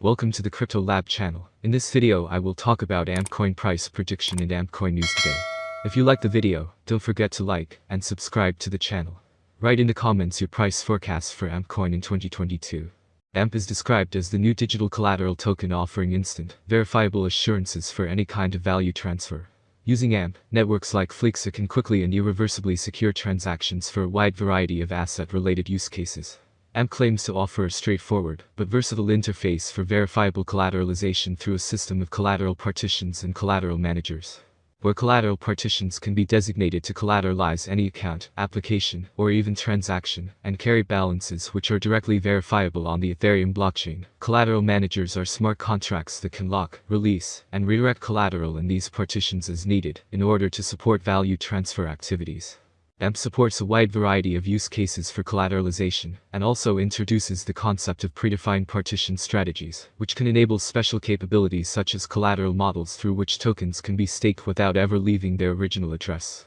Welcome to the Crypto Lab channel. In this video I will talk about AmpCoin price prediction and AmpCoin news today. If you like the video, don't forget to like and subscribe to the channel. Write in the comments your price forecast for AmpCoin in 2022. AMP is described as the new digital collateral token offering instant, verifiable assurances for any kind of value transfer. Using AMP, networks like Fleexa can quickly and irreversibly secure transactions for a wide variety of asset-related use cases. AMP claims to offer a straightforward but versatile interface for verifiable collateralization through a system of collateral partitions and collateral managers, where collateral partitions can be designated to collateralize any account, application, or even transaction, and carry balances which are directly verifiable on the Ethereum blockchain. Collateral managers are smart contracts that can lock, release, and redirect collateral in these partitions as needed in order to support value transfer activities. AMP supports a wide variety of use cases for collateralization, and also introduces the concept of predefined partition strategies, which can enable special capabilities such as collateral models through which tokens can be staked without ever leaving their original address.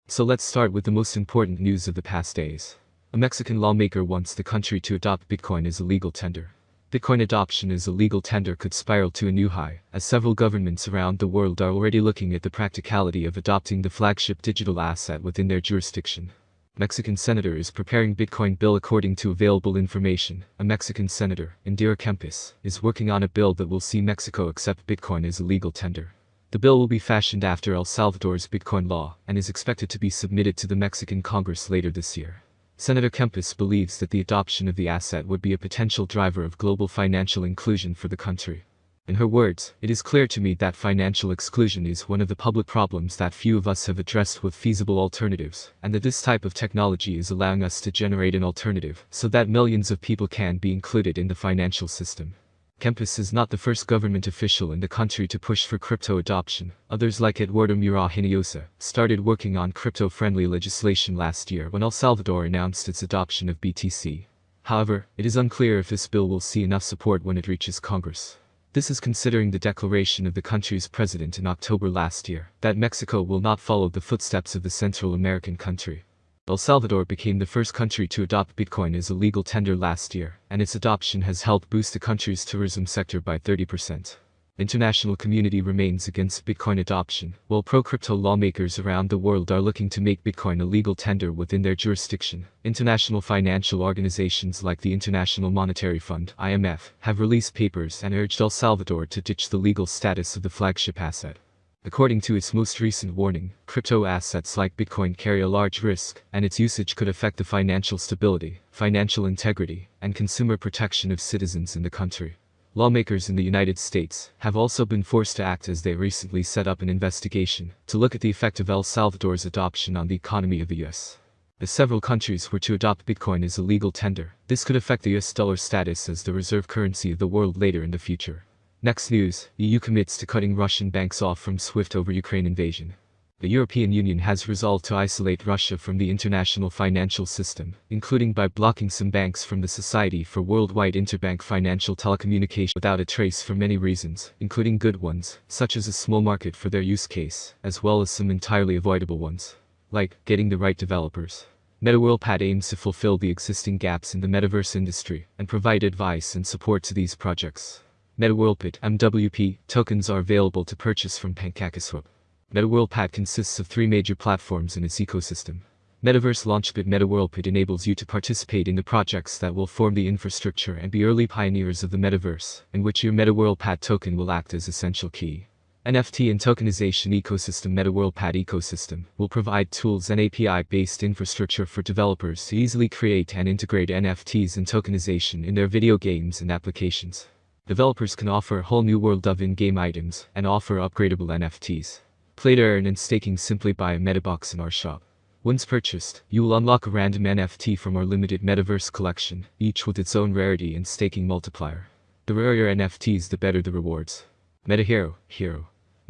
So let's start with the most important news of the past days. A Mexican lawmaker wants the country to adopt Bitcoin as a legal tender. Bitcoin adoption as a legal tender could spiral to a new high, as several governments around the world are already looking at the practicality of adopting the flagship digital asset within their jurisdiction. Mexican senator is preparing Bitcoin bill. According to available information, a Mexican senator, Indira Kempis, is working on a bill that will see Mexico accept Bitcoin as a legal tender. The bill will be fashioned after El Salvador's Bitcoin law and is expected to be submitted to the Mexican Congress later this year. Senator Kempis believes that the adoption of the asset would be a potential driver of global financial inclusion for the country. In her words, "It is clear to me that financial exclusion is one of the public problems that few of us have addressed with feasible alternatives, and that this type of technology is allowing us to generate an alternative so that millions of people can be included in the financial system." Kempis is not the first government official in the country to push for crypto adoption. Others like Eduardo Mura Hinojosa started working on crypto-friendly legislation last year when El Salvador announced its adoption of BTC. However, it is unclear if this bill will see enough support when it reaches Congress. This is considering the declaration of the country's president in October last year that Mexico will not follow the footsteps of the Central American country. El Salvador became the first country to adopt Bitcoin as a legal tender last year, and its adoption has helped boost the country's tourism sector by 30%. The international community remains against Bitcoin adoption, while pro-crypto lawmakers around the world are looking to make Bitcoin a legal tender within their jurisdiction. International financial organizations like the International Monetary Fund (IMF) have released papers and urged El Salvador to ditch the legal status of the flagship asset. According to its most recent warning, crypto assets like Bitcoin carry a large risk, and its usage could affect the financial stability, financial integrity, and consumer protection of citizens in the country. Lawmakers in the United States have also been forced to act as they recently set up an investigation to look at the effect of El Salvador's adoption on the economy of the US. If several countries were to adopt Bitcoin as a legal tender, this could affect the US dollar status as the reserve currency of the world later in the future. Next news, EU commits to cutting Russian banks off from SWIFT over Ukraine invasion. The European Union has resolved to isolate Russia from the international financial system, including by blocking some banks from the Society for Worldwide Interbank Financial Telecommunication without a trace for many reasons, including good ones, such as a small market for their use case, as well as some entirely avoidable ones, like getting the right developers. MetaWorldPad aims to fulfill the existing gaps in the metaverse industry and provide advice and support to these projects. MetaWorldPad (MWP) tokens are available to purchase from PancakeSwap. MetaWorldPad consists of three major platforms in its ecosystem. Metaverse Launchpad MetaWorldPad enables you to participate in the projects that will form the infrastructure and be early pioneers of the metaverse, in which your MetaWorldPad token will act as essential key. NFT and tokenization ecosystem MetaWorldPad ecosystem will provide tools and API-based infrastructure for developers to easily create and integrate NFTs and tokenization in their video games and applications. Developers can offer a whole new world of in-game items and offer upgradable NFTs. Play to earn and staking. Simply buy a MetaBox in our shop. Once purchased, you will unlock a random NFT from our limited Metaverse collection, each with its own rarity and staking multiplier. The rarer your NFTs, the better the rewards. MetaHero.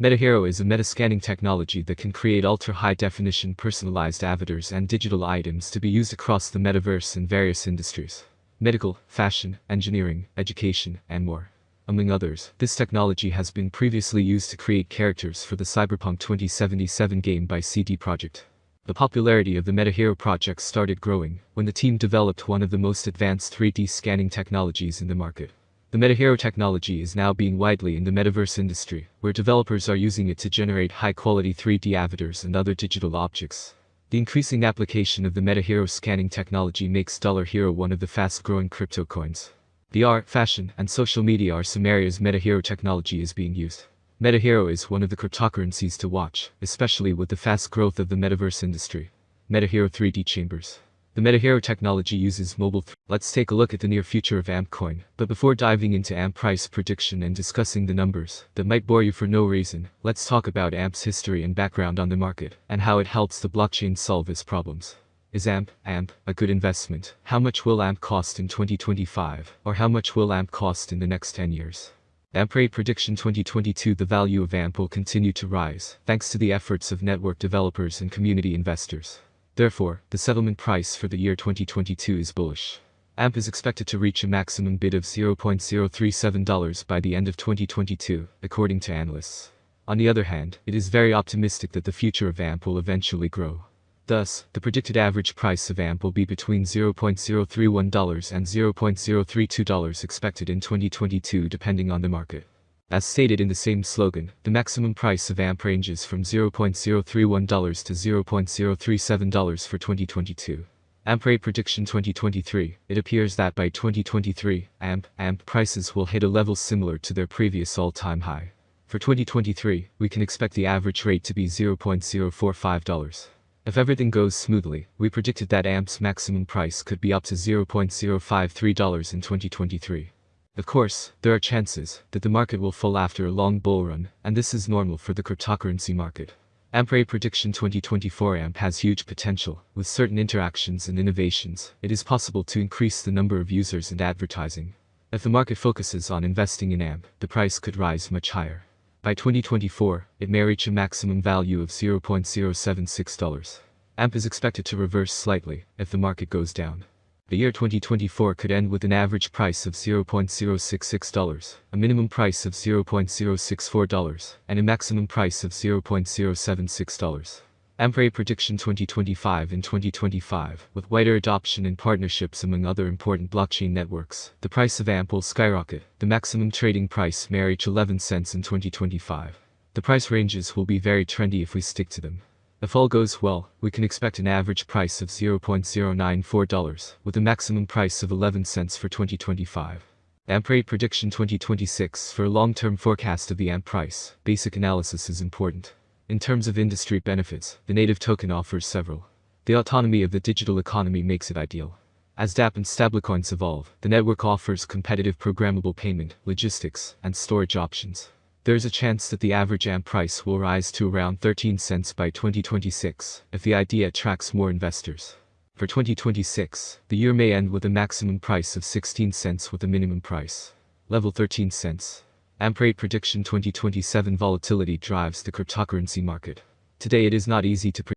MetaHero is a meta-scanning technology that can create ultra-high-definition personalized avatars and digital items to be used across the metaverse in various industries. Medical, fashion, engineering, education, and more. Among others, this technology has been previously used to create characters for the Cyberpunk 2077 game by CD Projekt. The popularity of the MetaHero project started growing when the team developed one of the most advanced 3D scanning technologies in the market. The MetaHero technology is now being widely in the metaverse industry, where developers are using it to generate high-quality 3D avatars and other digital objects. The increasing application of the MetaHero scanning technology makes Dollar Hero one of the fast-growing crypto coins. The art, fashion, and social media are some areas MetaHero technology is being used. MetaHero is one of the cryptocurrencies to watch, especially with the fast growth of the metaverse industry. MetaHero 3D Chambers. The MetaHero technology uses mobile. Let's take a look at the near future of AmpCoin, but before diving into AMP price prediction and discussing the numbers that might bore you for no reason, let's talk about AMP's history and background on the market, and how it helps the blockchain solve its problems. Is AMP a good investment? How much will AMP cost in 2025? Or how much will AMP cost in the next 10 years? AMP rate prediction 2022. The value of AMP will continue to rise, thanks to the efforts of network developers and community investors. Therefore, the settlement price for the year 2022 is bullish. AMP is expected to reach a maximum bid of $0.037 by the end of 2022, according to analysts. On the other hand, it is very optimistic that the future of AMP will eventually grow. Thus, the predicted average price of AMP will be between $0.031 and $0.032 expected in 2022 depending on the market. As stated in the same slogan, the maximum price of AMP ranges from $0.031 to $0.037 for 2022. AMP rate prediction 2023. It appears that by 2023, AMP prices will hit a level similar to their previous all-time high. For 2023, we can expect the average rate to be $0.045. If everything goes smoothly, we predicted that AMP's maximum price could be up to $0.053 in 2023. Of course, there are chances that the market will fall after a long bull run, and this is normal for the cryptocurrency market. AMP rate prediction 2024. AMP has huge potential. With certain interactions and innovations, it is possible to increase the number of users and advertising. If the market focuses on investing in AMP, the price could rise much higher. By 2024, it may reach a maximum value of $0.076. AMP is expected to reverse slightly if the market goes down. The year 2024 could end with an average price of $0.066, a minimum price of $0.064, and a maximum price of $0.076. AMP rate prediction 2025. In 2025, with wider adoption and partnerships among other important blockchain networks, the price of AMP will skyrocket. The maximum trading price may reach 11 cents in 2025. The price ranges will be very trendy if we stick to them. If all goes well, we can expect an average price of $0.094, with a maximum price of 11 cents for 2025. AMP rate prediction 2026. For a long-term forecast of the AMP price, basic analysis is important. In terms of industry benefits, the native token offers several. The autonomy of the digital economy makes it ideal. As dApp and stablecoins evolve, the network offers competitive programmable payment, logistics, and storage options. There is a chance that the average AMP price will rise to around 13 cents by 2026, if the idea attracts more investors. For 2026, the year may end with a maximum price of 16 cents with a minimum price level 13 cents. AMP rate prediction 2027. Volatility drives the cryptocurrency market. Today it is not easy to predict